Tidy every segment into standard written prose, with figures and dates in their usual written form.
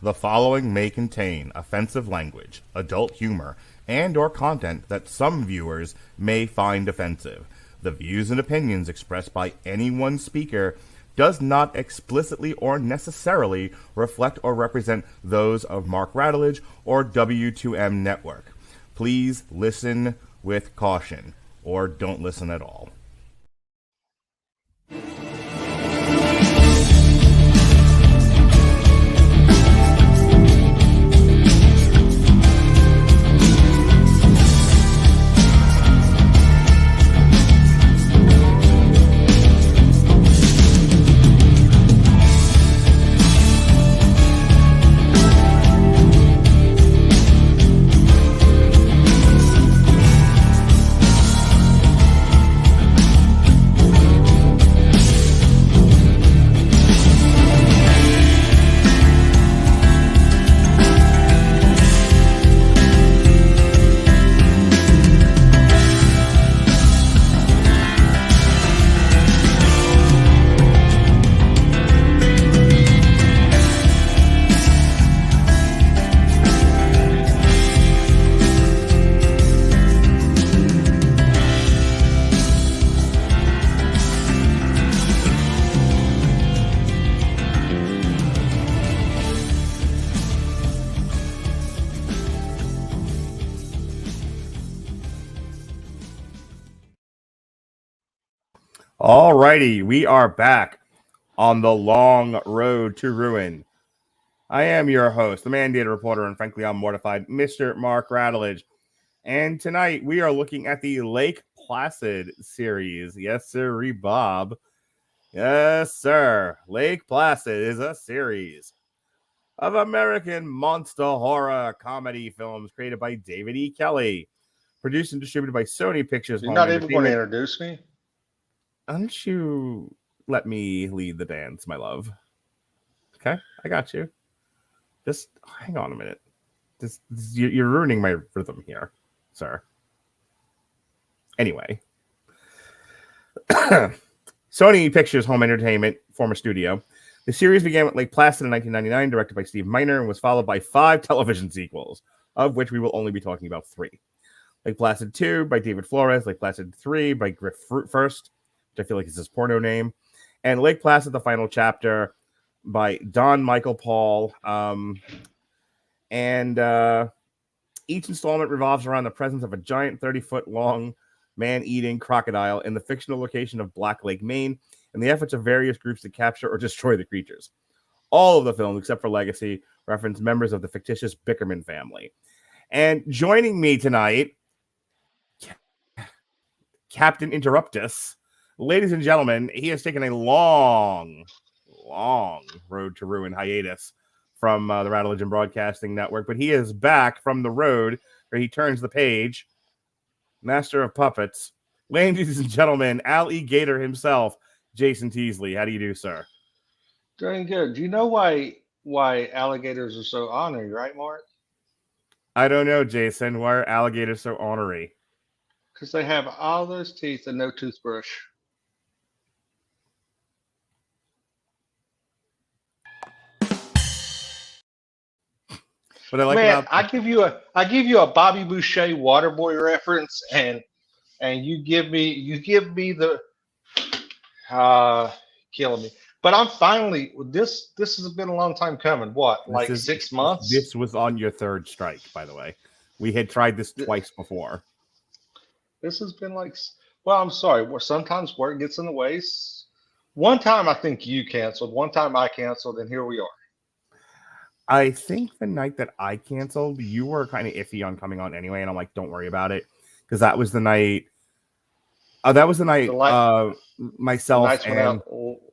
The following may contain offensive language, adult humor, and or content that some viewers may find offensive. The views and opinions expressed by any one speaker does not explicitly or necessarily reflect or represent those of Mark Radulich or W2M Network. Please listen with caution, or don't listen at all. Alrighty, we are back on the long road to ruin. I am your host, the mandated reporter, and frankly, I'm mortified, Mr. Mark Radulich. And tonight we are looking at the Lake Placid series. Yes, sir, Bob. Yes, sir. Lake Placid is a series of American monster horror comedy films created by David E. Kelley, produced and distributed by Sony Pictures Home Entertainment. You're not even going to Entertainment. introduce me? Don't you let me lead the dance, my love. Okay, I got you. Just hang on a minute. You're ruining my rhythm here, sir. Anyway. Sony Pictures Home Entertainment, former studio. The series began with Lake Placid in 1999, directed by Steve Miner, and was followed by 5 television sequels, of which we will only be talking about 3. Lake Placid 2 by David Flores, Lake Placid 3 by Griff Furst, which I feel like is his porno name, and Lake Placid, the final chapter, by Don Michael Paul. And each installment revolves around the presence of a giant 30-foot-long man-eating crocodile in the fictional location of Black Lake, Maine, and the efforts of various groups to capture or destroy the creatures. All of the films, except for Legacy, reference members of the fictitious Bickerman family. And joining me tonight, Captain Interruptus. Ladies and gentlemen, he has taken a long road to ruin hiatus from the Radulich and Broadcasting Network, but he is back from the road where he turns the page. Master of puppets, ladies and gentlemen, alligator himself, Jason Teasley. How do you do, sir? Doing good. Do you know why alligators are so ornery, right, Mark? I don't know, Jason. Why are alligators so ornery? Because they have all those teeth and no toothbrush. What I like Man, about I give you a Bobby Boucher Waterboy reference, and you give me the killing me. But I'm finally this has been a long time coming. What, like 6 months? This was on your 3rd strike, by the way. We had tried this twice before. This has been like, well, I'm sorry. Sometimes work gets in the way. One time I think you canceled. One time I canceled, and here we are. I think the night that I canceled, you were kind of iffy on coming on anyway, and I'm like, don't worry about it, because that was the night. That was the night. Myself and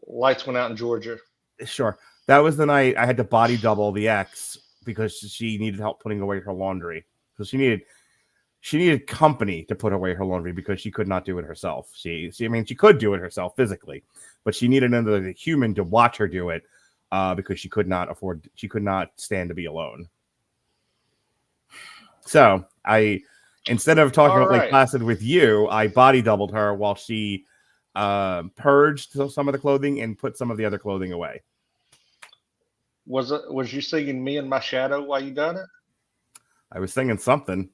lights went out in Georgia. Sure, that was the night I had to body double the ex because she needed help putting away her laundry. So she needed company to put away her laundry because she could not do it herself. She could do it herself physically, but she needed another human to watch her do it. Because she could not stand to be alone. So instead of talking about Lake Placid with you, I body doubled her while she purged some of the clothing and put some of the other clothing away. Was you singing "Me and My Shadow" while you done it? I was singing something.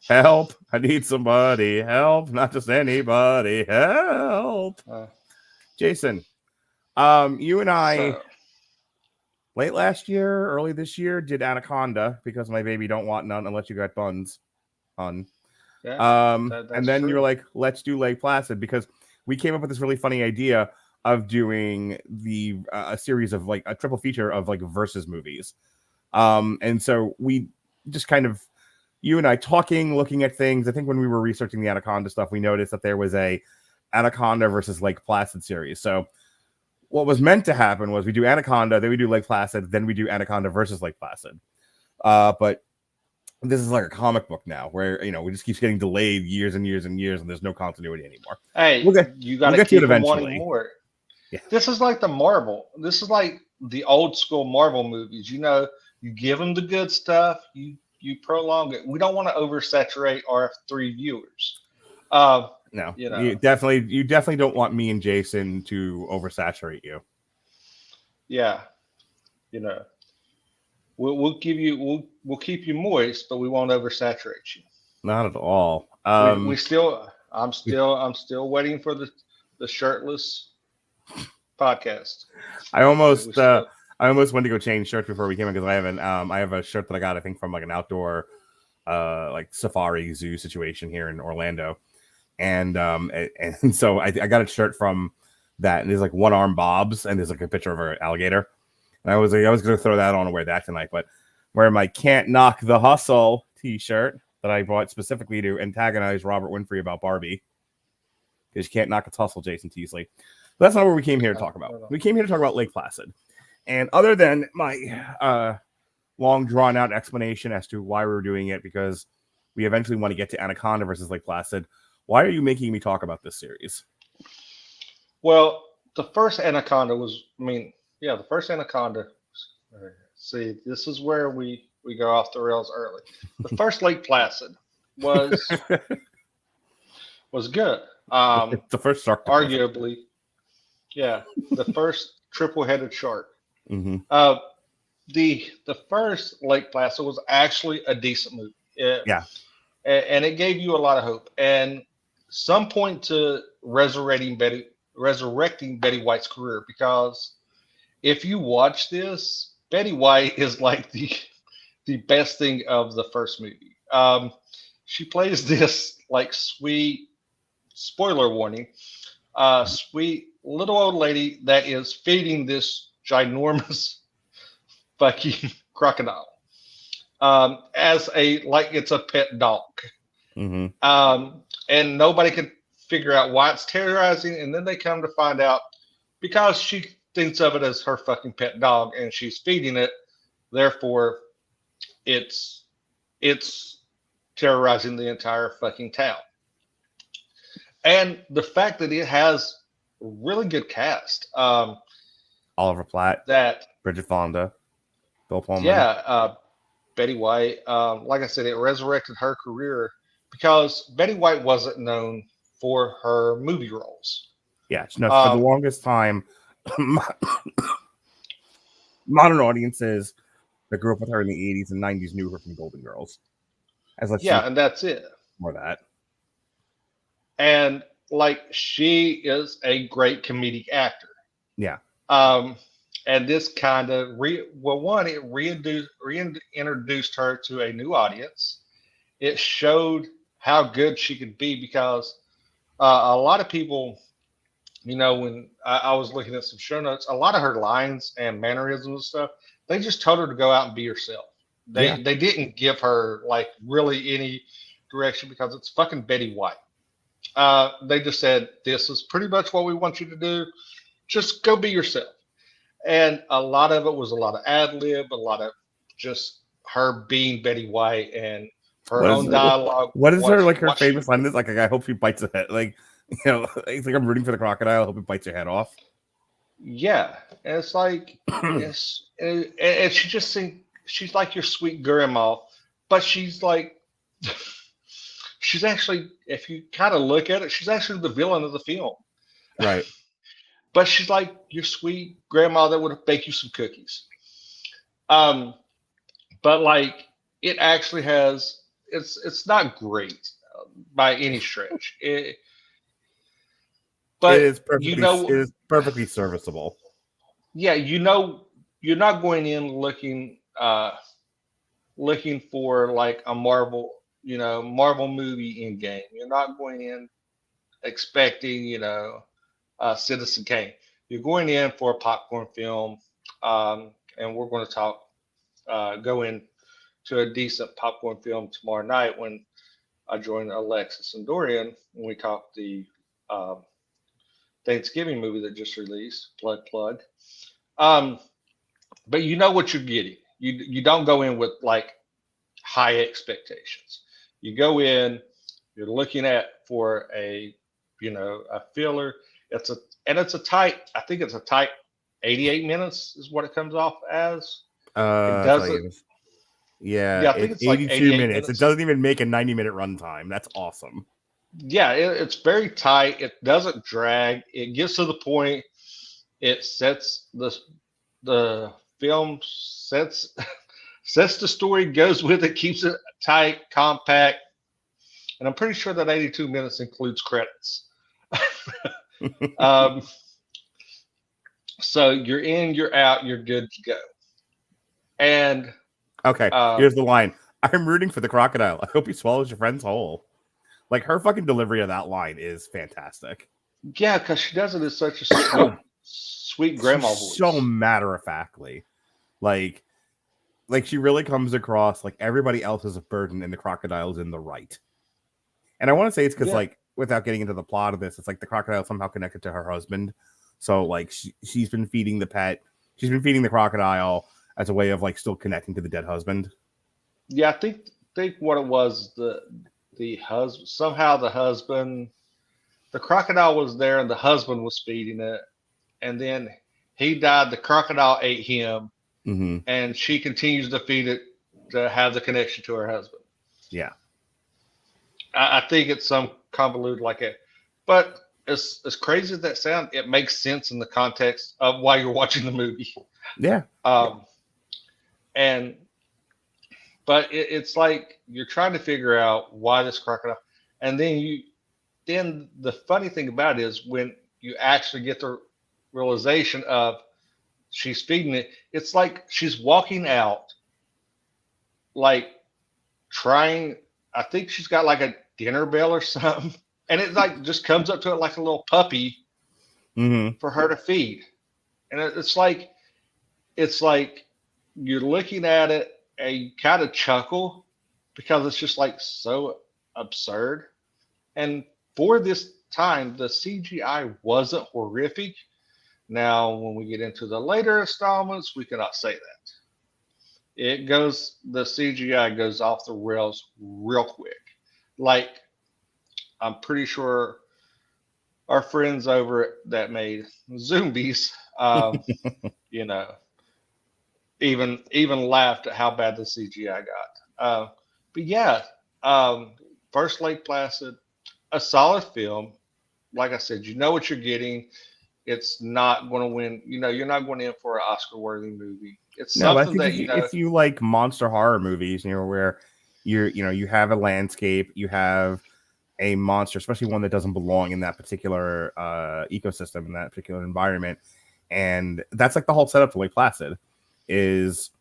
Help! I need somebody. Help! Not just anybody. Help! Jason, you and I late last year, early this year, did Anaconda because my baby don't want none unless you got buns on. Yeah, and then you were like, let's do Lake Placid because we came up with this really funny idea of doing the a series of like a triple feature of like versus movies. And so we just kind of, you and I talking, looking at things. I think when we were researching the Anaconda stuff, we noticed that there was a Anaconda versus Lake Placid series. So what was meant to happen was we do Anaconda, then we do Lake Placid, then we do Anaconda versus Lake Placid. But this is like a comic book now where, you know, we just keeps getting delayed years and years and years and there's no continuity anymore. Hey, you got to keep wanting more. Yeah. This is like this is like the old school Marvel movies. You know, you give them the good stuff, you prolong it. We don't want to oversaturate our 3 viewers. No, you know, you definitely don't want me and Jason to oversaturate you. Yeah, you know, we'll keep you moist, but we won't oversaturate you. Not at all. I'm still waiting for the shirtless podcast. I almost went to go change shirts before we came in because I have a shirt that I got, I think, from like an outdoor like safari zoo situation here in Orlando. And so I got a shirt from that, and there's like one arm Bob's, and there's like a picture of an alligator. And I was going to throw that on and wear that tonight, but wearing my "Can't Knock the Hustle" t-shirt that I bought specifically to antagonize Robert Winfrey about Barbie, because you can't knock its hustle, Jason Teasley. But that's not what we came here to talk about. We came here to talk about Lake Placid, and other than my long drawn out explanation as to why we were doing it, because we eventually want to get to Anaconda versus Lake Placid. Why are you making me talk about this series? Well, the first Anaconda was, the first Anaconda. See, this is where we go off the rails early. The first Lake Placid was good. The first shark, arguably, the first triple-headed shark. Mm-hmm. The first Lake Placid was actually a decent movie. And it gave you a lot of hope. And some point to resurrecting Betty White's career, because if you watch this, Betty White is like the best thing of the first movie. She plays this like sweet, spoiler warning, sweet little old lady that is feeding this ginormous fucking crocodile as it's a pet dog. Mm-hmm. And nobody can figure out why it's terrorizing, and then they come to find out because she thinks of it as her fucking pet dog and she's feeding it, therefore it's terrorizing the entire fucking town. And the fact that it has a really good cast, Oliver Platt, Bridget Fonda, Bill Pullman, Betty White, like I said, it resurrected her career because Betty White wasn't known for her movie roles. Yeah, no, for the longest time, modern audiences that grew up with her in the 80s and 90s knew her from Golden Girls. And that's it. More that. And like, she is a great comedic actor. Yeah. And this kind of it reintroduced her to a new audience. It showed how good she could be, because a lot of people, when I was looking at some show notes, a lot of her lines and mannerisms and stuff, they just told her to go out and be herself. They didn't give her like really any direction, because it's fucking Betty White. They just said, this is pretty much what we want you to do. Just go be yourself. And a lot of it was a lot of ad lib, a lot of just her being Betty White and her own dialogue. What is her famous line? Is like, I hope she bites the head. Like, it's like, I'm rooting for the crocodile. I hope it bites your head off. Yeah, and it's like, yes, and she just she's like your sweet grandma, but she's like, she's actually, if you kind of look at it, she's actually the villain of the film. Right. but she's like your sweet grandma that would bake you some cookies. Um, but like it actually has it's not great by any stretch. But it is perfectly serviceable. yeah, you're not going in looking for like a Marvel movie in game. You're not going in expecting, Citizen Kane. You're going in for a popcorn film, and we're going to go in to a decent popcorn film tomorrow night when I join Alexis and Dorian when we talk the um, Thanksgiving movie that just released, plug. Um, but you know what you're getting. You don't go in with like high expectations. You go in, you're looking at for a filler. It's a tight. I think it's a tight 88 minutes is what it comes off as. It I'll tell doesn't. you. Yeah, Yeah, I think it's it's like 82 88 minutes. It minutes. doesn't even make a 90-minute runtime. That's awesome. Yeah, it's very tight. It doesn't drag. It gets to the point. It sets the film sets sets the story, goes with it, keeps it tight, compact, and I'm pretty sure that 82 minutes includes credits. um, so you're in, you're out, you're good to go. And Okay, here's the line. I'm rooting for the crocodile. I hope he swallows your friend's whole. Like, her fucking delivery of that line is fantastic. yeah, because she does it in such a sweet grandma voice. So matter-of-factly. Like she really comes across like everybody else is a burden and the crocodile's in the right. And I want to say it's because, like, without getting into the plot of this, it's like the crocodile somehow connected to her husband. So, like, she's been feeding the pet. She's been feeding the crocodile as a way of, like, still connecting to the dead husband. Yeah, I think what it was, the husband, somehow the husband, the crocodile was there and the husband was feeding it. And then he died. The crocodile ate him. Mm-hmm. And she continues to feed it to have the connection to her husband. Yeah. I think it's some convoluted like it. But as crazy as that sounds, it makes sense in the context of why you're watching the movie. Yeah. But it's like you're trying to figure out why this crocodile, and then the funny thing about it is when you actually get the realization of she's feeding it, it's like she's walking out, like trying. I think she's got like a dinner bell or something, and it like just comes up to it like a little puppy for her to feed, and it's like you're looking at it and you kind of chuckle because it's just like so absurd. And for this time, the CGI wasn't horrific. Now, when we get into the later installments, we cannot say that. The CGI goes off the rails real quick. Like, I'm pretty sure our friends over that made Zombies, even laughed at how bad the CGI got. But yeah, first Lake Placid, a solid film. Like I said, you know what you're getting. It's not going to win. You're not going in for an Oscar-worthy movie. It's something that if you like monster horror movies, where you have a landscape, you have a monster, especially one that doesn't belong in that particular ecosystem, in that particular environment, and that's like the whole setup for Lake Placid. Is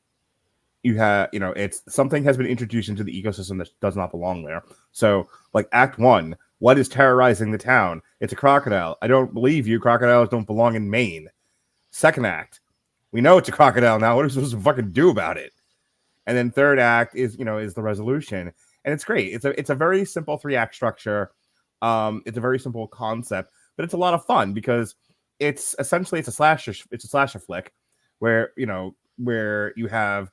you have it's something has been introduced into the ecosystem that does not belong there. So like Act 1, what is terrorizing the town? It's a crocodile. I don't believe you. Crocodiles don't belong in Maine. Second act, we know it's a crocodile now. What are we supposed to fucking do about it? And then third act is the resolution, and it's great. It's a very simple 3-act structure. It's a very simple concept, but it's a lot of fun because it's a slasher. It's a slasher flick where you have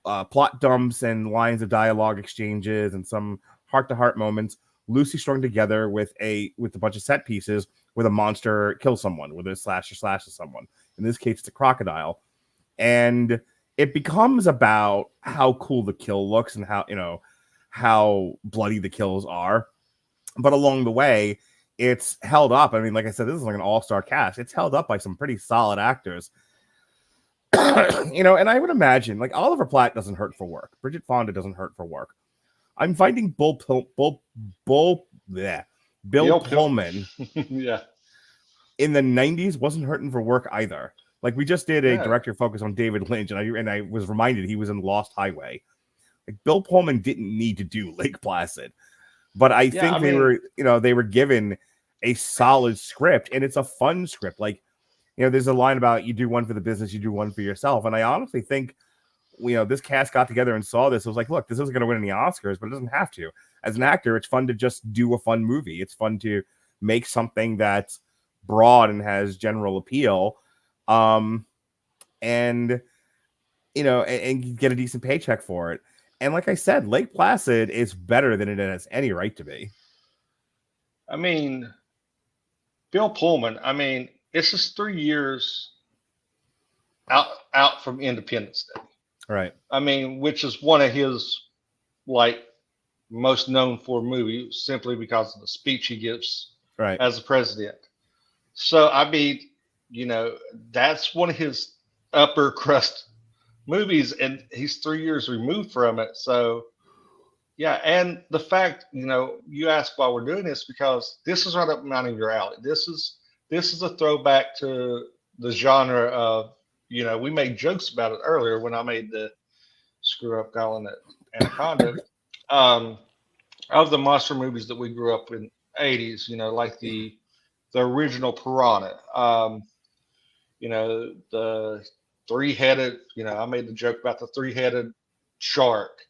plot dumps and lines of dialogue exchanges and some heart-to-heart moments loosely strung together with a bunch of set pieces where the monster kills someone, where the slashes someone. In this case, it's a crocodile, and it becomes about how cool the kill looks and how bloody the kills are. But along the way, it's held up. I mean, like I said, this is like an all-star cast. It's held up by some pretty solid actors. And I would imagine like Oliver Platt doesn't hurt for work. Bridget Fonda doesn't hurt for work. I'm finding Bill Pullman yeah. in the 90s wasn't hurting for work either. Like we just did a director focus on David Lynch, and I was reminded he was in Lost Highway. Like Bill Pullman didn't need to do Lake Placid, but I think they were given a solid script, and it's a fun script. Like, there's a line about you do one for the business, you do one for yourself, and I honestly think this cast got together and saw this. It was like, look, this isn't going to win any Oscars, but it doesn't have to. As an actor, it's fun to just do a fun movie. It's fun to make something that's broad and has general appeal, and and get a decent paycheck for it. And like I said, Lake Placid is better than it has any right to be. I mean, Bill Pullman, it's just 3 years out from Independence Day. Right. Which is one of his most known for movies, simply because of the speech he gives as a president. So that's one of his upper crust movies, and he's 3 years removed from it. So yeah, and the fact, you ask why we're doing this, because this is right up your alley. This is a throwback to the genre of, we made jokes about it earlier when I made the screw up calling it Anaconda, of the monster movies that we grew up in 80s, like the original Piranha, the three-headed, I made the joke about the three-headed shark,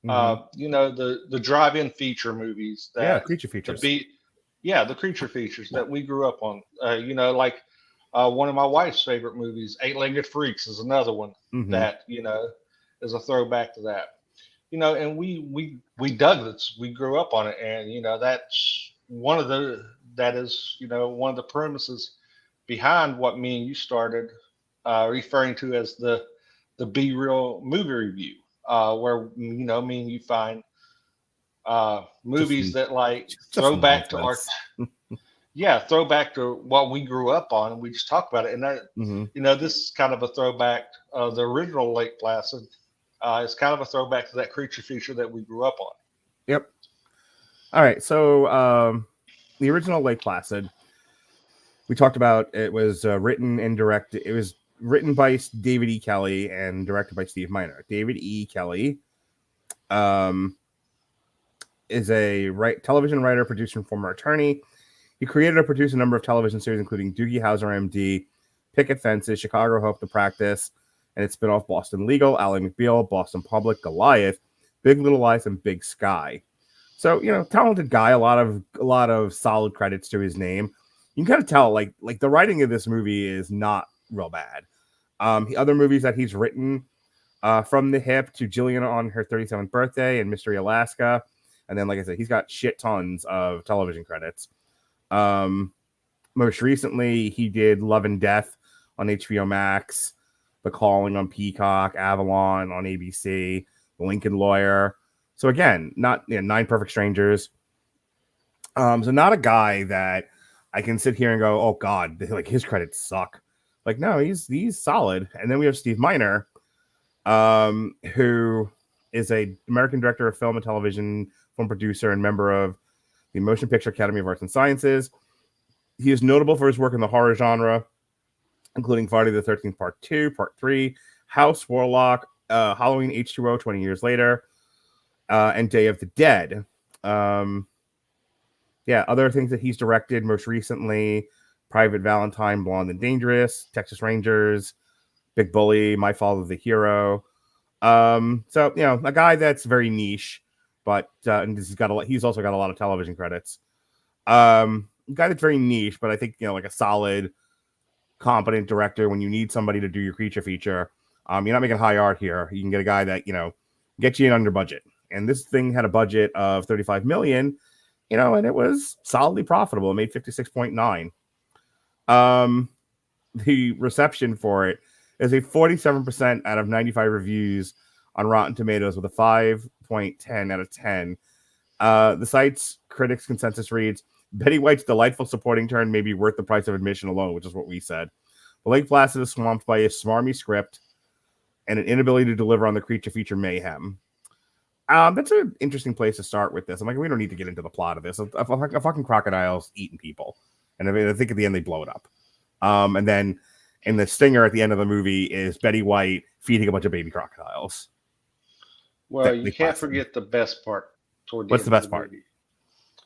the drive-in feature movies, creature features, the creature features that we grew up on, one of my wife's favorite movies, Eight-Legged Freaks, is another one that is a throwback to that. And we dug this, we grew up on it, and that's one of the premises behind what me and you started referring to as the Be Real movie review, where me and you find movies that throw back to our throw back to what we grew up on, and we just talk about it. And that this is kind of a throwback. The original Lake Placid is kind of a throwback to that creature feature that we grew up on. Yep. All right, so the original Lake Placid, we talked about. It was written and directed. It was written by David E. Kelley and directed by Steve Miner. David E. Kelley is a television writer, producer, and former attorney. He created or produced a number of television series, including Doogie Howser, MD, Picket Fences, Chicago Hope to Practice, and its spinoff Boston Legal, Ally McBeal, Boston Public, Goliath, Big Little Lies, and Big Sky. So, talented guy, a lot of solid credits to his name. You can kind of tell, like the writing of this movie is not real bad. Other movies that he's written, From the Hip to Jillian on her 37th birthday and Mystery Alaska. And then, like I said, he's got shit tons of television credits. Most recently, he did Love and Death on HBO Max, The Calling on Peacock, Avalon on ABC, The Lincoln Lawyer. So again, not Nine Perfect Strangers. So not a guy that I can sit here and go, oh God, his credits suck. No, he's solid. And then we have Steve Miner, who is a American director of film and television, film producer, and member of the Motion Picture Academy of Arts and Sciences. He is notable for his work in the horror genre, including Friday the 13th Part 2, Part 3, House, Warlock, Halloween H2O 20 years later, and Day of the Dead. Other things that he's directed most recently: Private Valentine, Blonde and Dangerous, Texas Rangers, Big Bully, My Father the Hero. A guy that's very niche, but and he's also got a lot of television credits. A guy that's very niche, but I think a solid, competent director. When you need somebody to do your creature feature, you're not making high art here. You can get a guy that get you in under budget. And this thing had a budget of $35 million, and it was solidly profitable. It made 56.9. The reception for it is a 47% out of 95 reviews on Rotten Tomatoes, with a 5.10 out of 10. The site's critics consensus reads, Betty White's delightful supporting turn may be worth the price of admission alone, which is what we said. The Lake Placid is swamped by a smarmy script and an inability to deliver on the creature feature mayhem. That's an interesting place to start with this. I'm like, we don't need to get into the plot of this. A fucking crocodile's eating people. And I think at the end they blow it up. And then in the stinger at the end of the movie is Betty White feeding a bunch of baby crocodiles. Well, you can't forget the best part. What's the best part? Movie.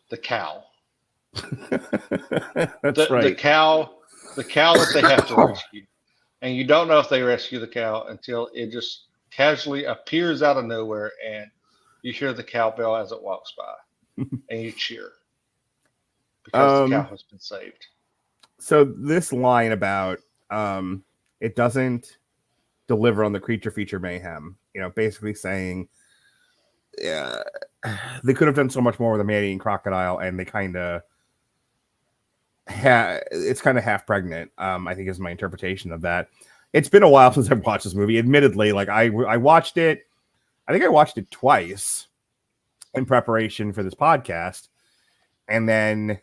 The cow. That's right. The cow that they have to rescue. And you don't know if they rescue the cow until it just casually appears out of nowhere and you hear the cowbell as it walks by and you cheer because the cow has been saved. So this line about it doesn't deliver on the creature feature mayhem, basically saying they could have done so much more with a man-eating crocodile, and they it's kind of half pregnant. I think is my interpretation of that. It's been a while since I've watched this movie. Admittedly, like I watched it. I think I watched it twice in preparation for this podcast, and then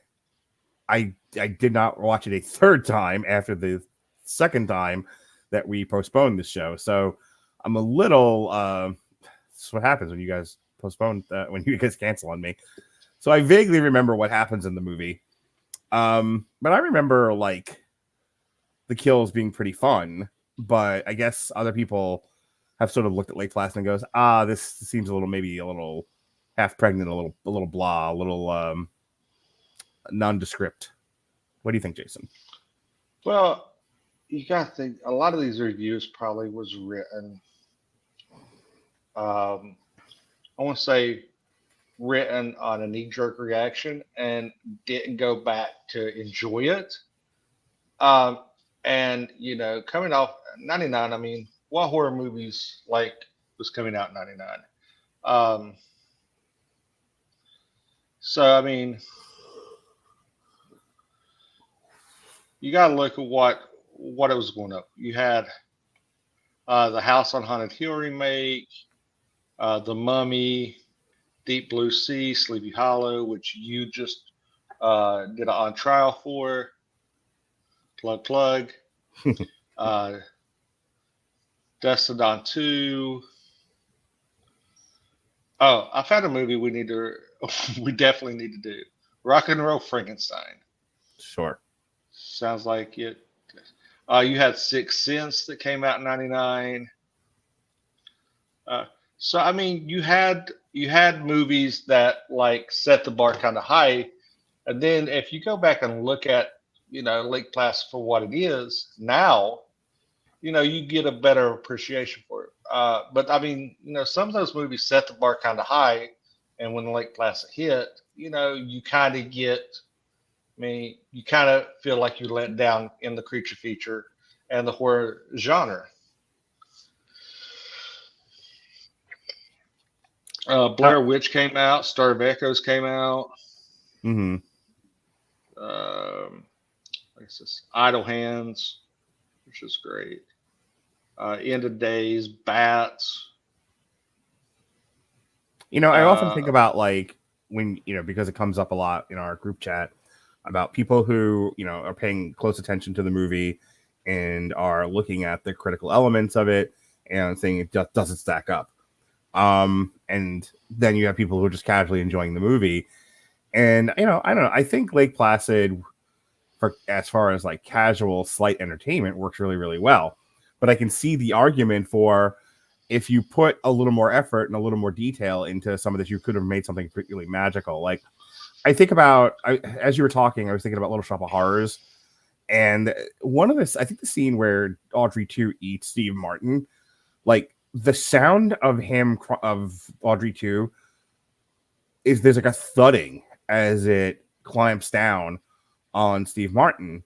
I did not watch it a third time after the second time that we postponed the show. So I'm a little. This is what happens when you guys postpone. When you guys cancel on me. So I vaguely remember what happens in the movie. But I remember like the kills being pretty fun, but I guess other people have sort of looked at Lake Placid and goes, this seems a little half pregnant, a little blah, a little nondescript. What do you think, Jason? Well, you got to think a lot of these reviews probably was written. I want to say written on a knee-jerk reaction and didn't go back to enjoy it. And coming off 99, I mean, what horror movies like was coming out in 99? So I mean, you got to look at what it was going up. You had the House on Haunted Hill remake, The Mummy, Deep Blue Sea, Sleepy Hollow, which you just did an on trial for. Plug. Destined on 2. Oh, I found a movie we definitely need to do. Rock and Roll Frankenstein. Sure. Sounds like it. You had Sixth Sense that came out in 99. So I mean, you had movies that like set the bar kind of high, and then if you go back and look at Lake Placid for what it is now, you get a better appreciation for it. But I mean, some of those movies set the bar kind of high, and when Lake Placid hit, you kind of get. I mean, you kind of feel like you let down in the creature feature and the horror genre. Blair Witch came out. Star of Echoes came out. Mm-hmm. What's this? Idle Hands, which is great. End of Days, Bats. I often think about like when because it comes up a lot in our group chat about people who are paying close attention to the movie and are looking at the critical elements of it and saying it just doesn't stack up. And then you have people who are just casually enjoying the movie. And, I don't know. I think Lake Placid, as far as like casual slight entertainment, works really, really well. But I can see the argument for if you put a little more effort and a little more detail into some of this, you could have made something really magical. Like I think about, as you were talking, I was thinking about Little Shop of Horrors. And I think the scene where Audrey 2 eats Steve Martin, like, the sound of Audrey 2 is there's like a thudding as it clamps down on Steve Martin,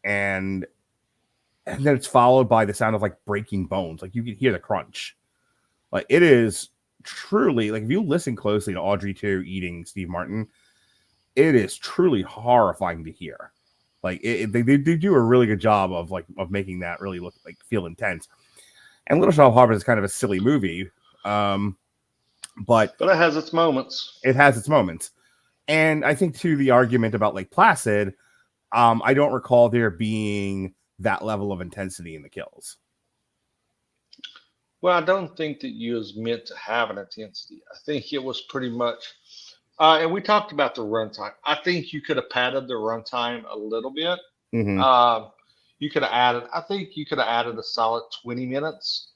and then it's followed by the sound of like breaking bones. Like you can hear the crunch. Like it is truly like if you listen closely to Audrey 2 eating Steve Martin, it is truly horrifying to hear. Like they do a really good job of making that really feel intense. And Little Shop of Horrors is kind of a silly movie, but it has its moments. It has its moments. And I think to the argument about Lake Placid, I don't recall there being that level of intensity in the kills. Well, I don't think that you was meant to have an intensity. I think it was pretty much, and we talked about the runtime. I think you could have padded the runtime a little bit. Mm-hmm. You could have added, I think you could have added a solid 20 minutes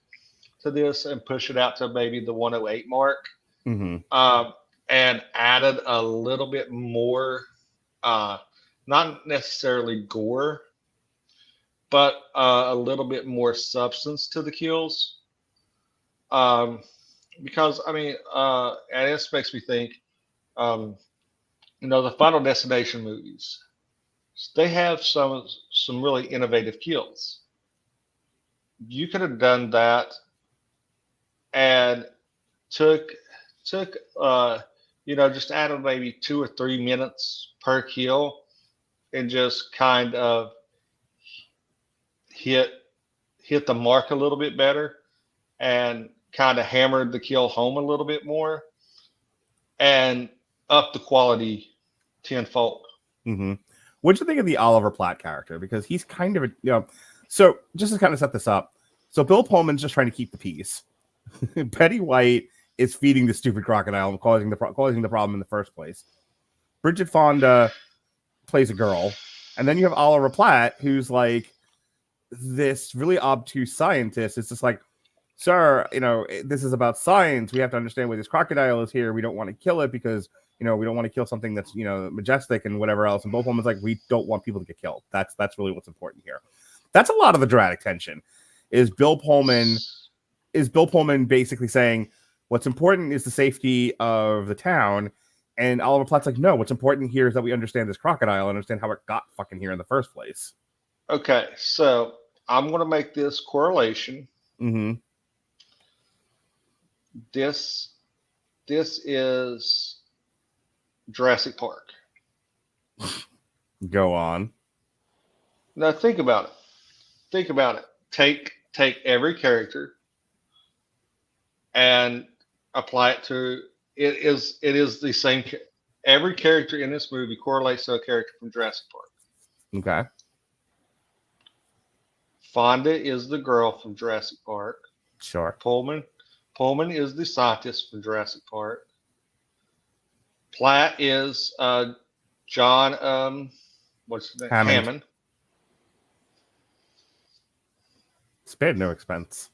to this and push it out to maybe the 108 mark. Mm-hmm. And added a little bit more, not necessarily gore, but a little bit more substance to the kills. Because I mean, and this makes me think, the Final Destination movies, they have some really innovative kills. You could have done that and took just added maybe 2 or 3 minutes per kill and just kind of hit the mark a little bit better and kind of hammered the kill home a little bit more and up the quality tenfold. Mm-hmm. What do you think of the Oliver Platt character? Because he's kind of so just to kind of set this up. So Bill Pullman's just trying to keep the peace. Betty White is feeding the stupid crocodile and causing the problem in the first place. Bridget Fonda plays a girl, and then you have Oliver Platt, who's like this really obtuse scientist. It's just like, sir, this is about science. We have to understand why this crocodile is here. We don't want to kill it because we don't want to kill something that's majestic and whatever else. And Bill Pullman's like, we don't want people to get killed. That's really what's important here. That's a lot of the dramatic tension. Is Bill Pullman basically saying what's important is the safety of the town, and Oliver Platt's like, no, what's important here is that we understand this crocodile and understand how it got fucking here in the first place. Okay, so I'm going to make this correlation. Mm-hmm. This is Jurassic Park. Go on. Now think about it. Take every character and apply it to it is the same. Every character in this movie correlates to a character from Jurassic Park. Okay. Fonda is the girl from Jurassic Park. Sure. Pullman is the scientist from Jurassic Park. Platt is John what's his name? Hammond. Spared no expense.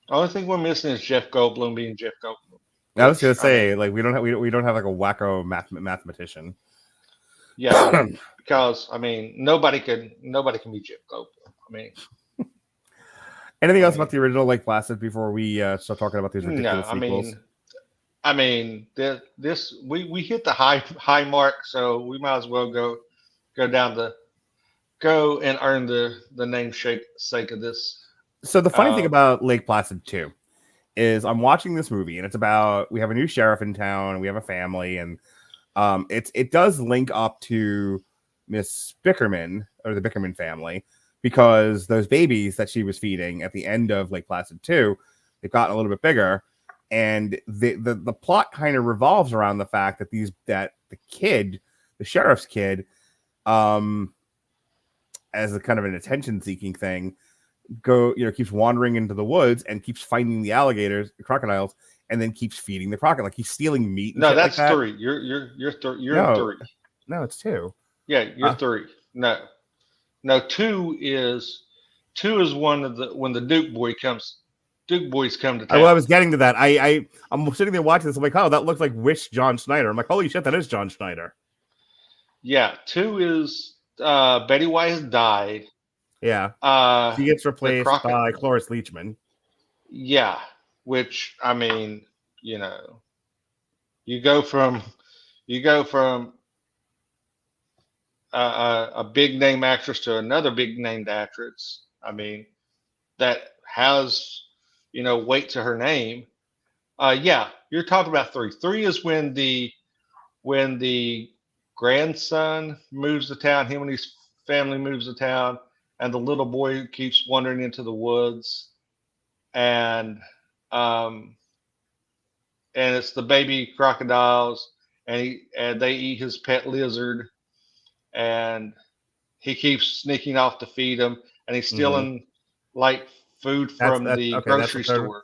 Only thing we're missing is Jeff Goldblum being Jeff Goldblum. I was gonna say, we don't have like a wacko mathematician. Yeah, because nobody can be Jeff Goldblum. Anything else about the original Lake Placid before we start talking about these ridiculous sequels? This we hit the high mark, so we might as well go and earn the namesake of this. So the funny thing about Lake Placid 2 is I'm watching this movie, and it's about, we have a new sheriff in town, and we have a family, and it does link up to Miss Bickerman, or the Bickerman family, because those babies that she was feeding at the end of Lake Placid 2, they've gotten a little bit bigger, and the plot kind of revolves around the fact that the sheriff's kid, as a kind of an attention-seeking thing, keeps wandering into the woods and keeps finding the crocodiles, and then keeps feeding the crocodile. Like he's stealing meat. No, that's like that. 3. You're 3. No, it's 2. Yeah, you're 3. No, 2 is one of when the Duke boys come to town. Well, I was getting to that. I'm sitting there watching this. I'm like, oh, that looks like Wish John Schneider. I'm like, holy shit, that is John Schneider. Yeah, 2 is Betty White has died. Yeah. She gets replaced by Cloris Leachman. Yeah, which you go from a big name actress to another big named actress. That has weight to her name. Yeah, you're talking about 3. 3 is when the grandson moves to town. Him and his family moves to town. And the little boy keeps wandering into the woods, and it's the baby crocodiles, and they eat his pet lizard, and he keeps sneaking off to feed them, and he's stealing like food from That's the okay. That's the grocery third one. store.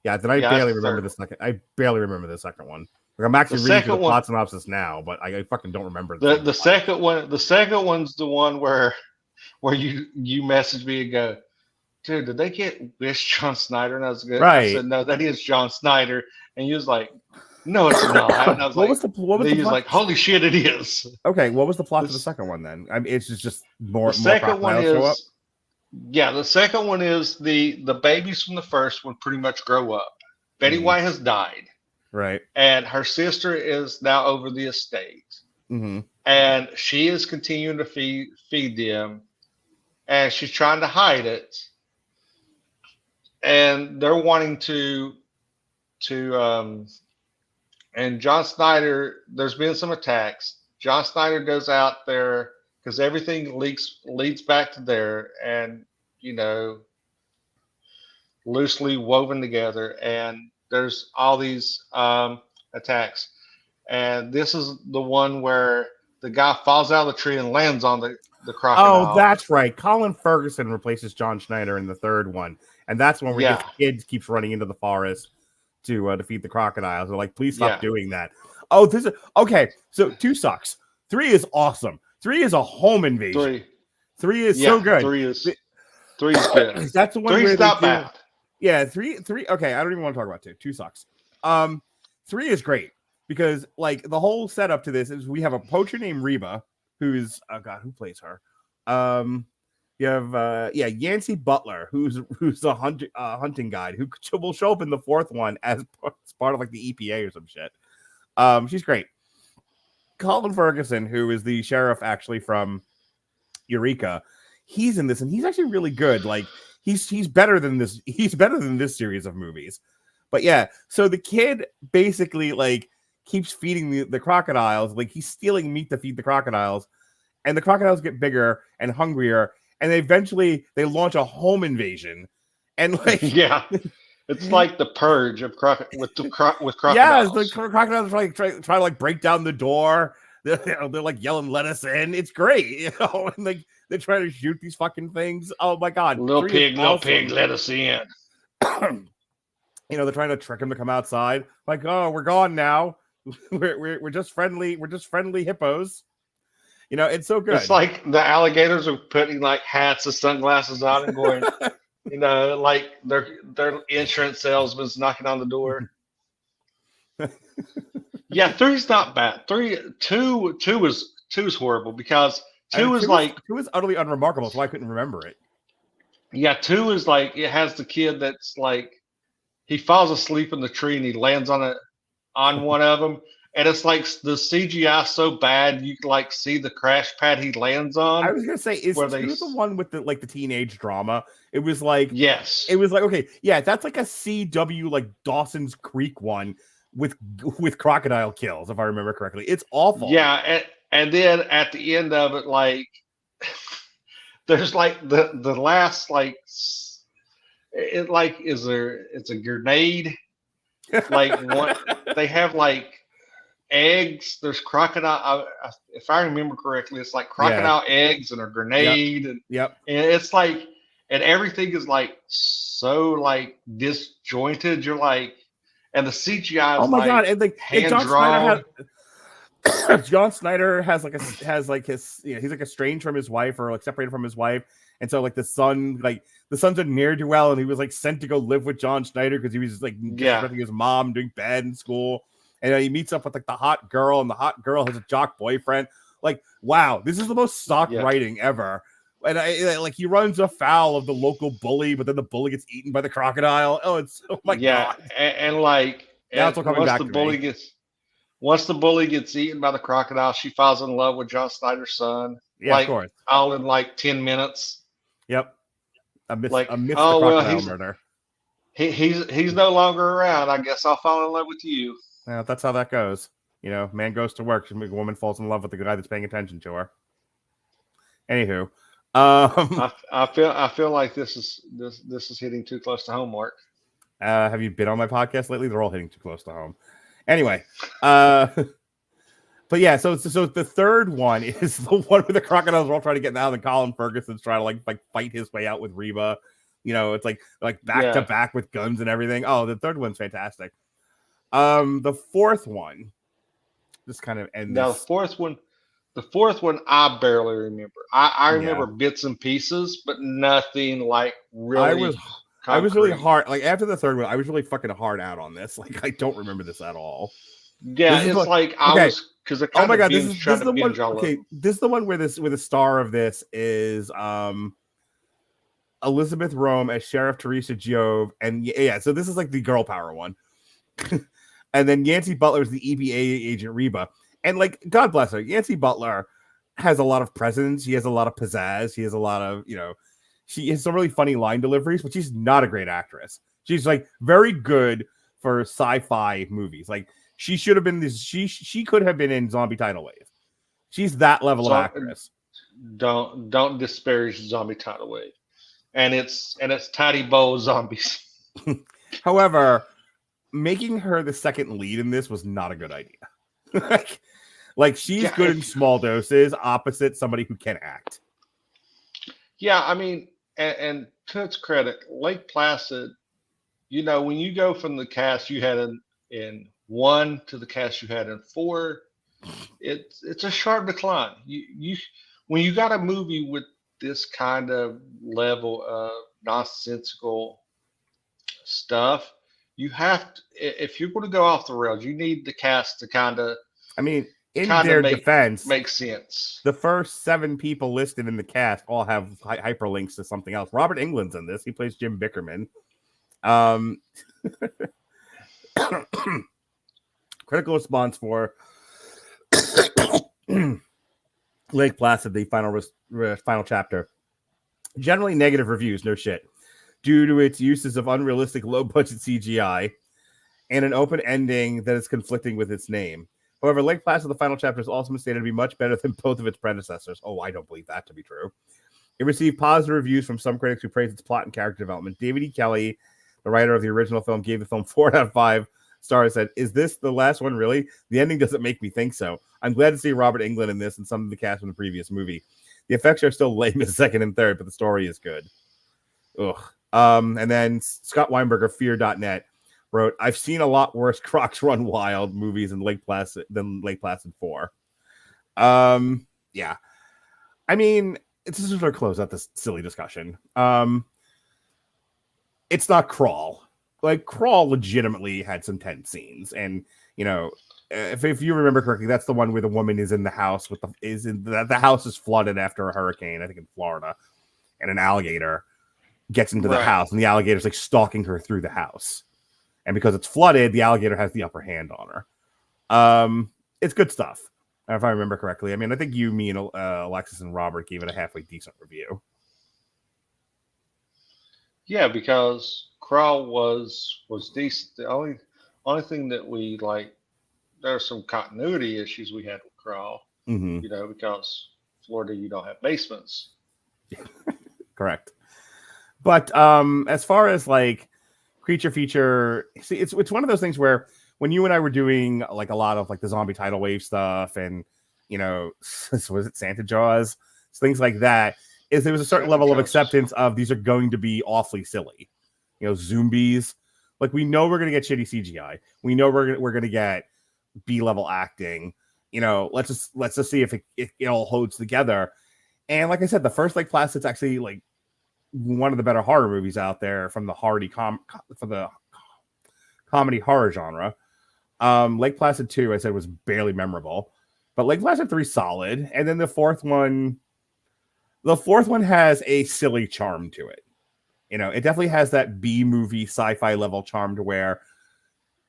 Yeah, then I Yeah, that's barely the remember third the second. I barely remember the second one. Like, I'm actually The reading through the second one- plot synopsis now, but I fucking don't remember The second one's the one where you message me and go, dude, did they get Wish John Snyder? And I was good. I Right. said, no, that is John Snyder. And you was like, no, it's not. And I was What like, was the he was like, holy shit, it is. Okay, what was the plot to the This- second one then? I mean, it's just more. The second one crocodiles show up? is, yeah, the second one is the babies from the first one pretty much grow up. Betty White has died, Right. and her sister is now over the estate. Mm-hmm. And she is continuing to feed them, and she's trying to hide it. And they're wanting to and John Snyder, there's been some attacks. John Snyder goes out there because everything leads back to there, and loosely woven together, and there's all these attacks. And this is the one where the guy falls out of the tree and lands on the crocodile. Oh, that's right. Colin Ferguson replaces John Schneider in the third one, and that's when his kid keeps running into the forest to defeat the crocodiles. They're like, please stop doing that. Oh, this is okay. So 2 sucks. 3 is awesome. 3 is a home invasion. 3 is so good. 3 is good. That's the one. 3 is not bad. Yeah, 3. Okay, I don't even want to talk about 2. 2 sucks. 3 is great because like the whole setup to this is we have a poacher named Reba, who's who plays her? You have Yancey Butler, who's a hunting guide who will show up in the 4th one as part of like the EPA or some shit. She's great. Colin Ferguson, who is the sheriff actually from Eureka, he's in this and he's actually really good. Like he's better than this. He's better than this series of movies. But yeah, so the kid basically like keeps feeding the crocodiles. Like he's stealing meat to feed the crocodiles, and the crocodiles get bigger and hungrier. And eventually they launch a home invasion, and like it's like the purge of with crocodiles. Yeah, the crocodiles try to like break down the door. They're like yelling, "Let us in!" It's great, and like they're trying to shoot these fucking things. Oh my god, little pig, let us in. They're trying to trick him to come outside. Like, oh, we're gone now. we're just friendly. We're just friendly hippos. It's so good. It's like the alligators are putting like hats and sunglasses on and going, like their insurance salesman's knocking on the door. Yeah, 3's not bad. 2 is horrible because 2 is utterly unremarkable, so I couldn't remember it. Yeah, 2 is like it has the kid that's like he falls asleep in the tree and he lands on one of them. And it's like the CGI so bad you can like see the crash pad he lands on. I was gonna say, is 2 the one with the teenage drama? It was like yes. It was like okay, yeah, that's like a CW like Dawson's Creek one with crocodile kills, if I remember correctly. It's awful. Yeah, and then at the end of it, like there's like the last like it like it's a grenade. Like what they have like eggs. There's crocodile. If I remember correctly, it's like crocodile eggs and a grenade. And it's like, and everything is like so like disjointed. You're like, and the CGI is oh my god! And like John Snyder has his he's like estranged from his wife or like separated from his wife, and so like the son's a ne'er-do-well, and he was like sent to go live with John Snyder because he was like disrespecting his mom, doing bad in school. And he meets up with like the hot girl, and the hot girl has a jock boyfriend. Like, wow, this is the most stock writing ever. And like he runs afoul of the local bully, but then the bully gets eaten by the crocodile. Oh, my god. And like now it's all coming back to me. Once the bully gets eaten by the crocodile, she falls in love with John Snyder's son. Yeah, of course. All in like 10 minutes. Yep. Amidst the crocodile murder. He's no longer around. I guess I'll fall in love with you. Yeah, that's how that goes. Man goes to work, a woman falls in love with the guy that's paying attention to her. Anywho, I feel like this is hitting too close to home, Mark. Have you been on my podcast lately? They're all hitting too close to home. Anyway, But yeah, so the third one is the one where the crocodiles are all trying to get out, and Colin Ferguson's trying to like fight his way out with Reba. It's like back to back with guns and everything. Oh, the third one's fantastic. The fourth one, just kind of end Now this. the fourth one, I barely remember. I remember bits and pieces, but nothing like really. I was really hard. Like after the third one, I was really fucking hard out on this. Like I don't remember this at all. Yeah, it's like I was because oh my god, this is the one. Okay, this is the one where the star of this is Elizabeth Rome as Sheriff Teresa Jove, and so this is like the girl power one. And then Yancey Butler is the EPA agent Reba, and like God bless her, Yancey Butler has a lot of presence. He has a lot of pizzazz. He has a lot of she has some really funny line deliveries, but she's not a great actress. She's like very good for sci-fi movies. Like she should have been this. She could have been in Zombie Tidal Wave. She's that level of actress. Don't disparage Zombie Tidal Wave, and it's tiny bowl zombies. However, making her the second lead in this was not a good idea. like she's good in small doses, opposite somebody who can act. Yeah, I mean, and to its credit, Lake Placid, when you go from the cast you had in 1 to the cast you had in 4, it's a sharp decline. You when you got a movie with this kind of level of nonsensical stuff, you have to, if you're going to go off the rails, you need the cast to kind of. I mean, in their defense, makes sense. The first 7 people listed in the cast all have hyperlinks to something else. Robert Englund's in this. He plays Jim Bickerman. Critical response for Lake Placid, the final chapter. Generally negative reviews, no shit, due to its uses of unrealistic low-budget CGI and an open ending that is conflicting with its name. However, Lake Placid, the final chapter, is also been stated to be much better than both of its predecessors. Oh, I don't believe that to be true. It received positive reviews from some critics who praised its plot and character development. David E. Kelley, the writer of the original film, gave the film 4 out of 5 stars. Said, "Is this the last one, really? The ending doesn't make me think so. I'm glad to see Robert Englund in this and some of the cast from the previous movie. The effects are still lame as second and third, but the story is good." Ugh. And then Scott Weinberg of Fear.net wrote, "I've seen a lot worse Crocs Run Wild movies in Lake Placid 4. Yeah. I mean, it's just to close out this silly discussion. It's not Crawl. Like, Crawl legitimately had some tense scenes. And, if you remember correctly, that's the one where the woman is in the house the house is flooded after a hurricane, I think in Florida, and an alligator gets into the house, and the alligator's like stalking her through the house. And because it's flooded, the alligator has the upper hand on her. It's good stuff, if I remember correctly. I mean, I think you, me, and Alexis and Robert gave it a halfway decent review. Yeah, because Crawl was decent. The only thing that we like, there are some continuity issues we had with Crawl. Mm-hmm. Because Florida, you don't have basements. Correct. But as far as like creature feature, see, it's one of those things where when you and I were doing like a lot of like the zombie tidal wave stuff, and was it Santa Jaws, things like that, is there was a certain level of acceptance of these are going to be awfully silly. Zombies. Like, we know we're gonna get shitty CGI. We know we're gonna get B-level acting. Let's just see if it all holds together. And like I said, the first Lake Placid's actually like one of the better horror movies out there from the for the comedy horror genre. Lake Placid 2, I said, was barely memorable, but Lake Placid 3 solid. And then the fourth one has a silly charm to it. It definitely has that B-movie sci-fi level charm to where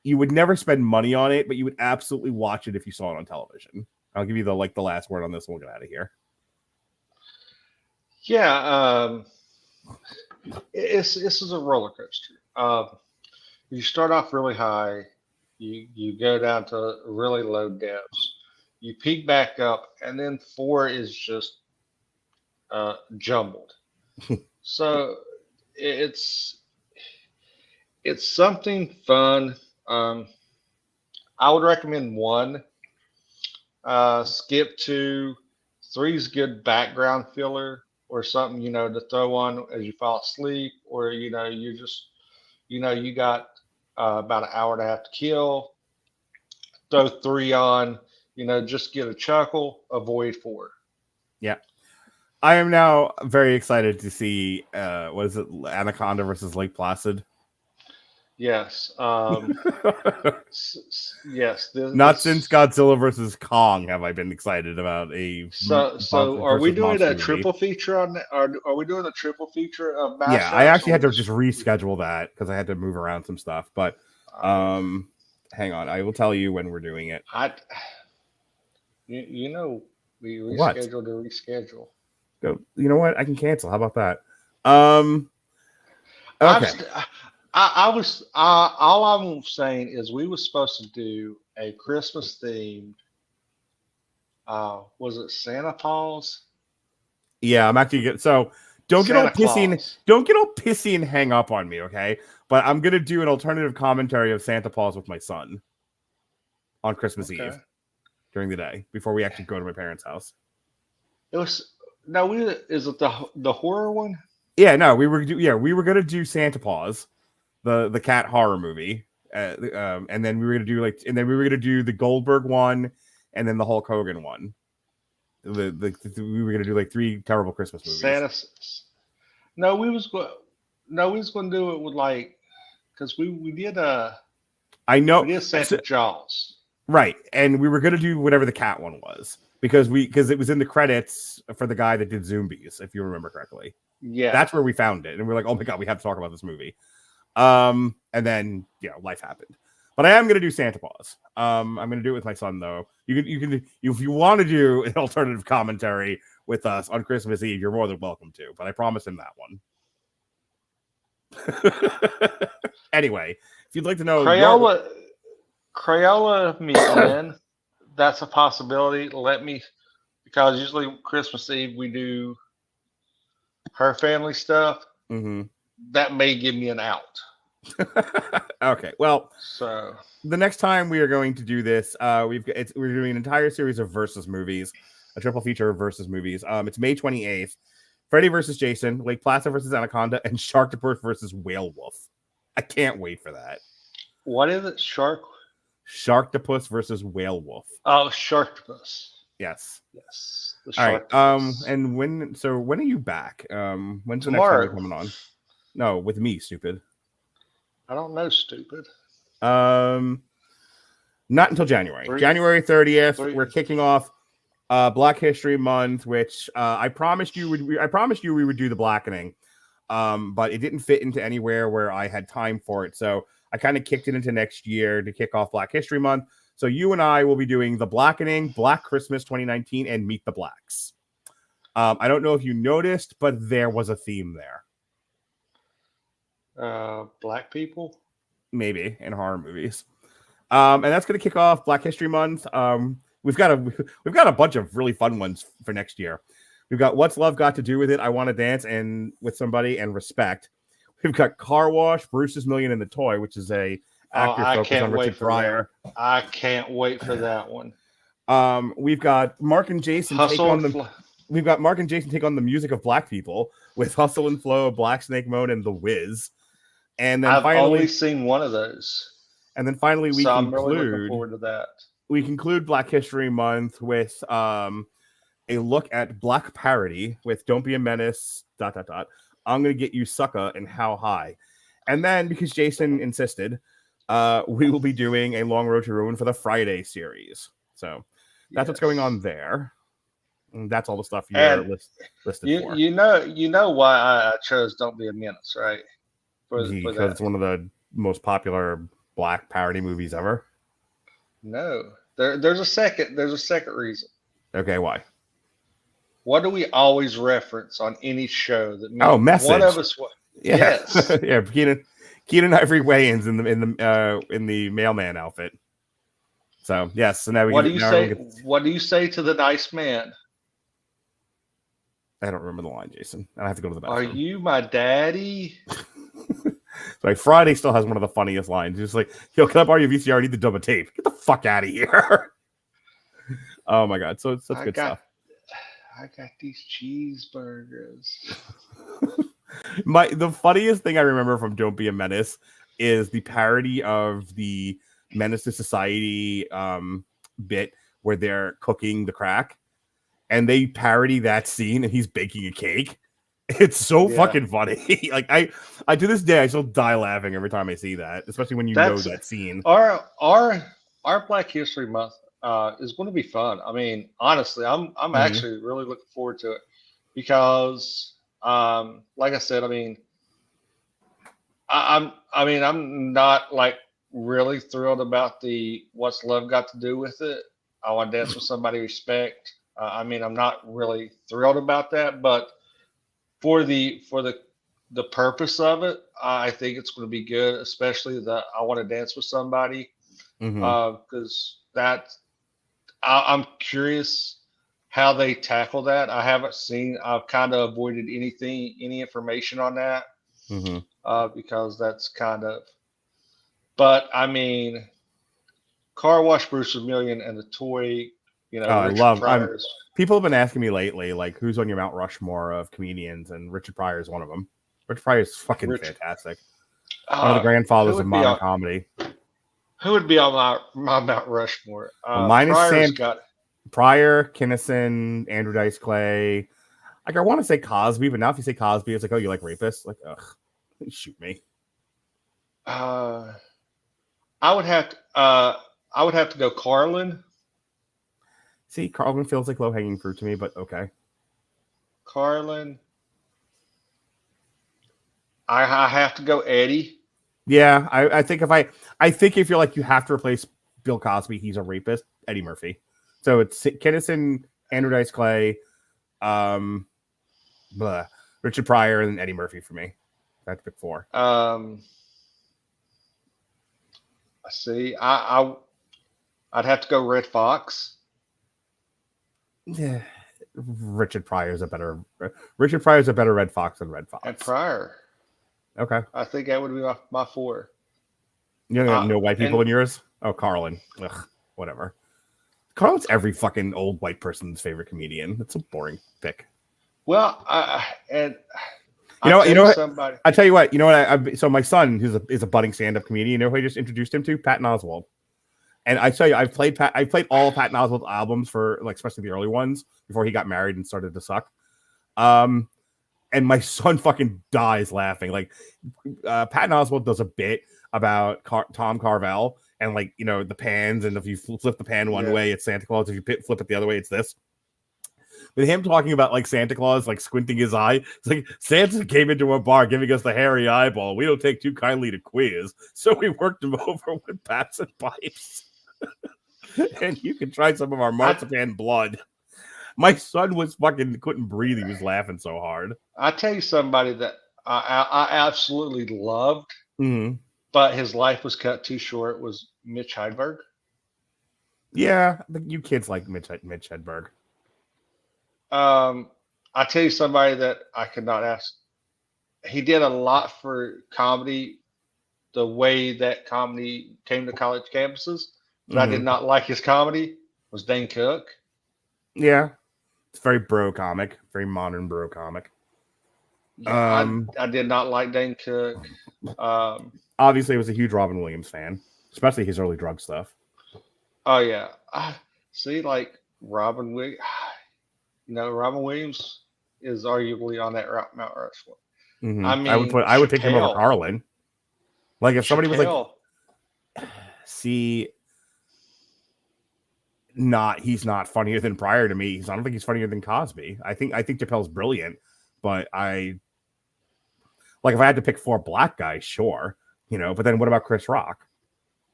you would never spend money on it, but you would absolutely watch it if you saw it on television. I'll give you the last word on this, and we'll get out of here. Yeah, this is a roller coaster. You start off really high, you go down to really low depths, you peak back up, and then 4 is just jumbled. So it's something fun. I would recommend 1. Skip 2. 3's good background filler or something, to throw on as you fall asleep, or you just, you got about an hour and a half to kill. Throw 3 on, just get a chuckle. Avoid 4. Yeah. I am now very excited to see what is it, Anaconda versus Lake Placid. Yes. Yes. Not since Godzilla versus Kong have I been excited about a. So are we doing a triple feature on that? Are we doing a triple feature of mashups? Yeah, I actually had to just reschedule that because I had to move around some stuff. But hang on, I will tell you when we're doing it. We rescheduled to reschedule. Go. You know what? I can cancel. How about that? Okay. All I'm saying is we were supposed to do a Christmas themed. Was it Santa Claus? Yeah, I'm actually getting so. Don't get all pissy and hang up on me, okay? But I'm gonna do an alternative commentary of Santa Claus with my son on Christmas Eve during the day before we actually go to my parents' house. Is it the horror one? Yeah, no, we were gonna do Santa Claus, the cat horror movie, and then we were gonna do the Goldberg one, and then the Hulk Hogan one. We were gonna do like 3 terrible Christmas movies. We was going to do it with because we did I know we did Santa Jaws, right, and we were gonna do whatever the cat one was because it was in the credits for the guy that did Zombies, if you remember correctly. Yeah, that's where we found it, and we're like, oh my god, we have to talk about this movie. And then life happened. But I am going to do Santa Claus. I'm going to do it with my son, though. You can if you want to do an alternative commentary with us on Christmas Eve, you're more than welcome to. But I promised him that one. Anyway, if you'd like to know, Crayola meeting, that's a possibility. Because usually Christmas Eve we do her family stuff. Mm-hmm. That may give me an out. Okay, well, so the next time we are going to do this, we're doing an entire series of versus movies, a triple feature of versus movies. It's May 28th. Freddy versus Jason, Lake Placid versus Anaconda, and Sharktopus versus Whale Wolf. I can't wait for that. What is it? Sharktopus versus Whale Wolf. Oh, Sharktopus. Yes. All right. And when are you back? When's the next time coming on? No, with me, stupid. I don't know, stupid. Not until January. January 30th. We're kicking off Black History Month, which I promised you we would do the blackening. But it didn't fit into anywhere where I had time for it. So I kind of kicked it into next year to kick off Black History Month. So you and I will be doing the blackening, Black Christmas 2019, and Meet the Blacks. I don't know if you noticed, but there was a theme there. Black people, maybe in horror movies, and that's going to kick off Black History Month. We've got a bunch of really fun ones for next year. We've got What's Love Got to Do with It, I Want to Dance and with Somebody, and Respect. We've got Car Wash, Bruce's Million and the Toy, which is a actor focused on Richard Pryor. I can't wait for that one. We've got Mark and Jason We've got Mark and Jason take on the music of Black people with Hustle and Flow, Black Snake Moan, and The Wiz. And then I've only seen one of those. And then finally, I'm really looking forward to that. We conclude Black History Month with a look at Black parody with Don't Be a Menace, ... I'm going to Get You Sucker and How High. And then, because Jason insisted, we will be doing a Long Road to Ruin for the Friday series. So that's what's going on there. And that's all the stuff you're listed for. You know why I chose Don't Be a Menace, right? Because it's one of the most popular Black parody movies ever. No, there's a second reason. Okay, why? What do we always reference on any show that Message? One of us? Yeah. Yes. Yeah, Keenan Ivory Wayans in the mailman outfit. So yes, so now what do you say? What do you say to the nice man? I don't remember the line, Jason. I have to go to the bathroom. Are you my daddy? Like Friday still has one of the funniest lines. Just like, yo, can I borrow your VCR? I need the double tape. Get the fuck out of here. Oh my god, so it's such good stuff. I got these cheeseburgers. The funniest thing I remember from Don't Be a Menace is the parody of the Menace to Society bit where they're cooking the crack, and they parody that scene, and he's baking a cake. It's so fucking funny. Like I to this day I still die laughing every time I see that, especially when you know that scene. Our Black History Month is going to be fun. I mean, honestly, I'm actually really looking forward to it because, like I said, I mean, I'm not like really thrilled about the What's Love Got to Do with It. I want to dance with somebody respect. I mean, I'm not really thrilled about that, but for the purpose of it, I think it's going to be good, especially the I want to dance with somebody, because I'm curious how they tackle that. I've kind of avoided any information on that, because that's kind of, but I mean, Car Wash Bruce Million and the toy, Richard Pryor's. People have been asking me lately, like, who's on your Mount Rushmore of comedians, and Richard Pryor is one of them. Richard Pryor is fucking fantastic. One of the grandfathers of modern comedy. Who would be on my Mount Rushmore? Mine is Pryor, Kinison, Andrew Dice Clay. Like, I want to say Cosby, but now if you say Cosby, it's like, oh, you like rapists? Like, ugh, shoot me. I would have to go Carlin. See, Carlin feels like low-hanging fruit to me, but okay. Carlin. I have to go Eddie. Yeah, I think if you're like you have to replace Bill Cosby, he's a rapist, Eddie Murphy. So it's Kinison, Andrew Dice Clay, Richard Pryor, and Eddie Murphy for me. That's pick 4. See, I'd have to go Red Fox. Yeah, Richard Pryor is a better Red Fox than Red Fox. And Pryor. Okay. I think that would be my 4. You don't have no white people in yours? Oh, Carlin. Ugh, whatever. Carlin's every fucking old white person's favorite comedian. That's a boring pick. Well, I tell you what. So my son, who's is a budding stand-up comedian, you know who I just introduced him to? Patton Oswalt. And I tell you, I played all of Patton Oswalt's albums for, like, especially the early ones before he got married and started to suck. And my son fucking dies laughing. Like, Patton Oswalt does a bit about Tom Carvel and, like, the pans, and if you flip the pan one way, it's Santa Claus. If you flip it the other way, it's this. But him talking about, like, Santa Claus, like, squinting his eye, it's like, Santa came into a bar giving us the hairy eyeball. We don't take too kindly to quiz, so we worked him over with bats and pipes. And you can try some of our marzipan blood. My son was fucking couldn't breathe. He was laughing so hard. I tell you somebody that I absolutely loved, but his life was cut too short, was Mitch Hedberg. Yeah, you kids like Mitch Hedberg. I tell you somebody that I could not ask. He did a lot for comedy, the way that comedy came to college campuses. But I did not like his comedy, was Dane Cook. Yeah. It's very bro comic, very modern bro comic. Yeah, I did not like Dane Cook. Obviously, I was a huge Robin Williams fan, especially his early drug stuff. Oh, yeah. See, like Robin Williams, Robin Williams is arguably on that Mount Rushmore. I mean, I would take him over Carlin. Like, if somebody was like, see... he's not funnier than Pryor to me. I don't think he's funnier than Cosby. I think Chappelle's brilliant, but if I had to pick 4 black guys, sure, but then what about Chris Rock?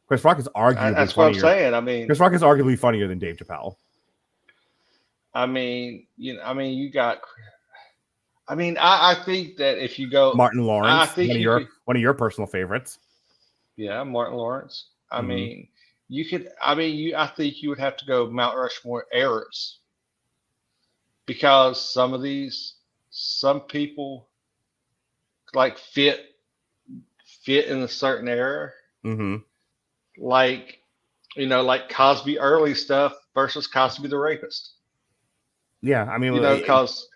Chris Rock is arguably that's funnier. What I'm saying. I mean, Chris Rock is arguably funnier than Dave Chappelle. I mean, you got. I mean, I think that if you go Martin Lawrence, one of your personal favorites. Yeah, Martin Lawrence. I mean. You could, I think you would have to go Mount Rushmore eras, because some people like fit in a certain era. Like, like Cosby early stuff versus Cosby the rapist. Yeah, I mean, You know, because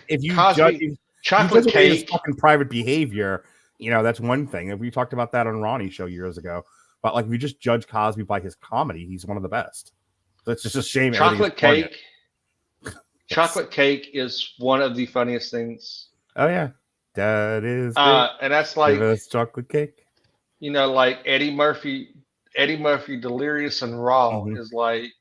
if you Cosby, judge chocolate his cake. fucking private behavior, that's one thing. If we talked about that on Ronnie's show years ago, but like if we just judge Cosby by his comedy, he's one of the best. So it's just a shame. Chocolate cake. Yes. Chocolate cake is one of the funniest things. Oh yeah, that is. And that's like chocolate cake. Like Eddie Murphy, Delirious and Raw is like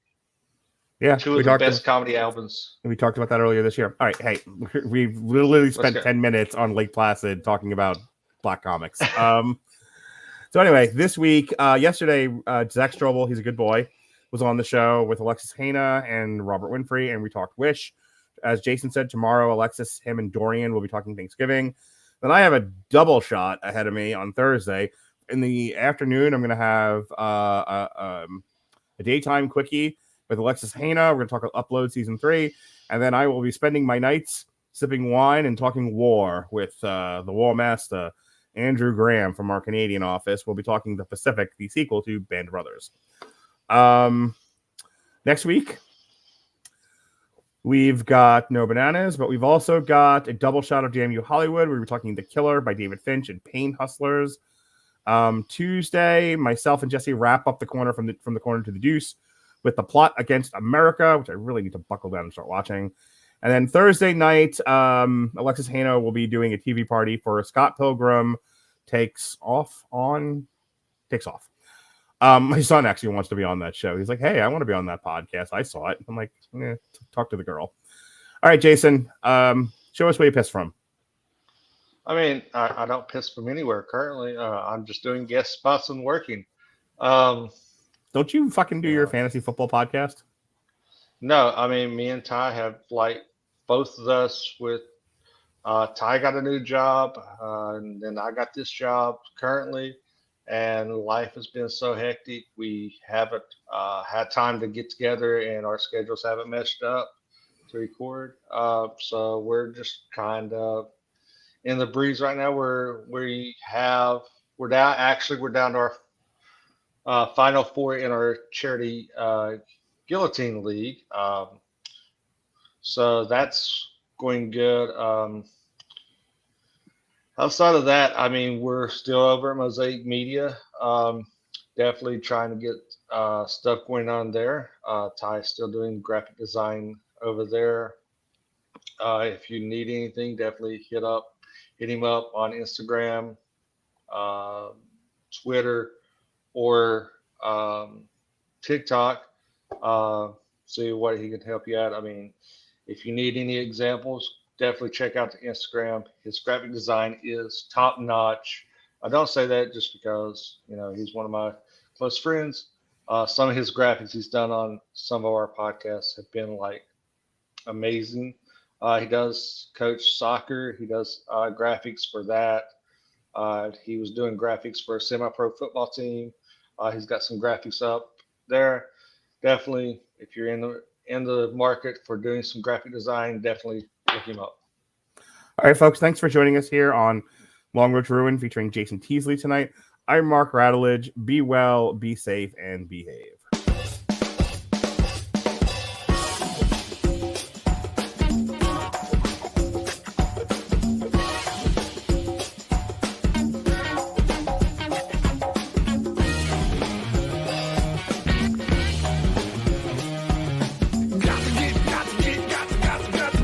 two of the best comedy albums. We talked about that earlier this year. All right, hey, we've literally spent 10 minutes on Lake Placid talking about black comics. So anyway, this week, yesterday, Zach Strobel, he's a good boy, was on the show with Alexis Hana and Robert Winfrey, and we talked Wish. As Jason said, tomorrow, Alexis, him, and Dorian will be talking Thanksgiving. Then I have a double shot ahead of me on Thursday. In the afternoon, I'm going to have a daytime quickie with Alexis Hana. We're going to talk Upload Season 3. And then I will be spending my nights sipping wine and talking war with the War Master, Andrew Graham from our Canadian office. We'll be talking The Pacific, the sequel to Band of Brothers. Next week, we've got No Bananas, but we've also got a double shot of Damn You Hollywood. We were talking The Killer by David Finch and Pain Hustlers. Tuesday, myself and Jesse wrap up the corner from the corner to the deuce with The Plot Against America, which I really need to buckle down and start watching. And then Thursday night, Alexis Hano will be doing a TV party for Scott Pilgrim Takes Off. My son actually wants to be on that show. He's like, hey, I want to be on that podcast. I saw it. I'm like, talk to the girl. All right, Jason, show us where you piss from. I mean, I don't piss from anywhere currently. I'm just doing guest spots and working. Don't you fucking do your fantasy football podcast? No, I mean, me and Ty have both of us with Ty got a new job, and then I got this job currently, and life has been so hectic. We haven't had time to get together, and our schedules haven't meshed up to record. So we're just kind of in the breeze right now. We're down to our final four in our charity guillotine league. So that's going good. Outside of that, I mean, we're still over at Mosaic Media. Definitely trying to get stuff going on there. Ty's still doing graphic design over there. If you need anything, definitely hit him up on Instagram, Twitter, or TikTok. See what he can help you out. I mean, if you need any examples, definitely check out the Instagram. His graphic design is top notch. I don't say that just because, he's one of my close friends. Some of his graphics he's done on some of our podcasts have been amazing. He does coach soccer. He does graphics for that. He was doing graphics for a semi-pro football team. He's got some graphics up there. Definitely, if you're in the market for doing some graphic design, definitely look him up. All right, folks, thanks for joining us here on Long Road to Ruin featuring Jason Teasley tonight. I'm Mark Radulich. Be well, be safe, and behave.